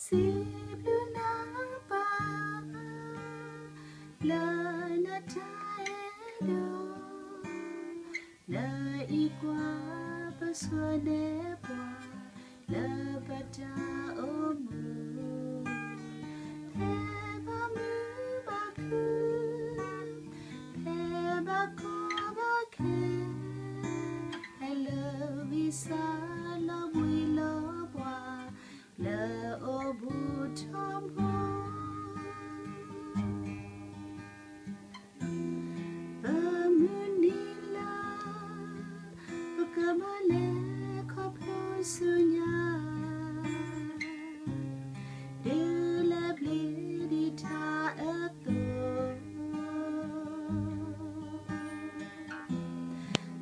Sibluna pa la na taedo la ikwa paswane pa la bata omu peba mu baku peba ko bake hello visa la wilo bwa la obu tombo Bamunila Bukamale Koplo Sunya Dula Bledita Eto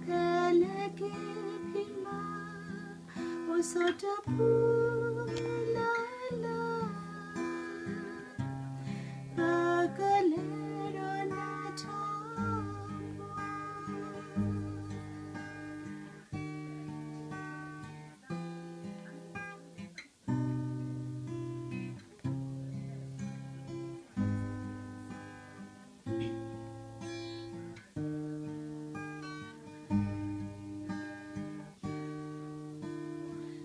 Peleke Pima Osota Pula Bagalero Nata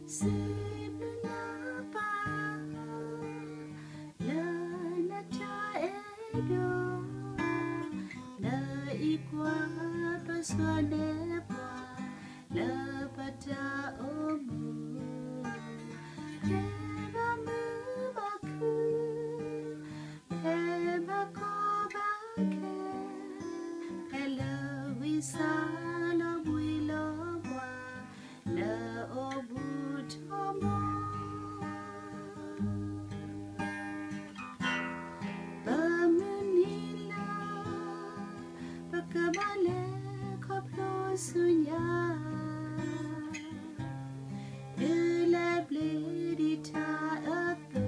Sibluna pa la na taedo la ikwa paswane pa la bata omu peba mu baku peba ko bake hello visa la wilo bwa la obu tomo Bamunila Bakamale Koplo Sunya Dula Bledita Eto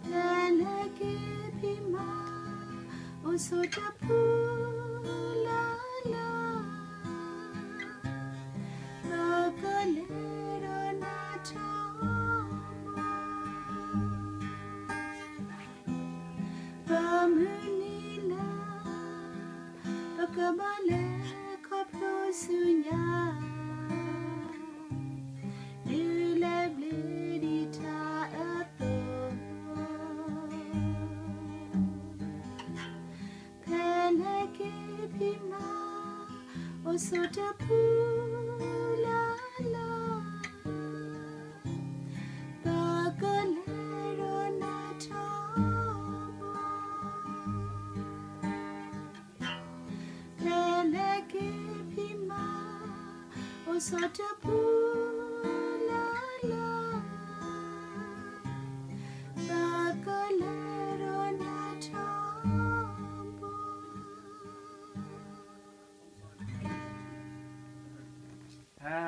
Peleke Pima Osota Pula Bagalero Nata Bamunila Bakamale Koplo Sunya Dula Bledita Eto Peleke Pima Osota Pula Bagalero Nata Peleke Pima Osota Pula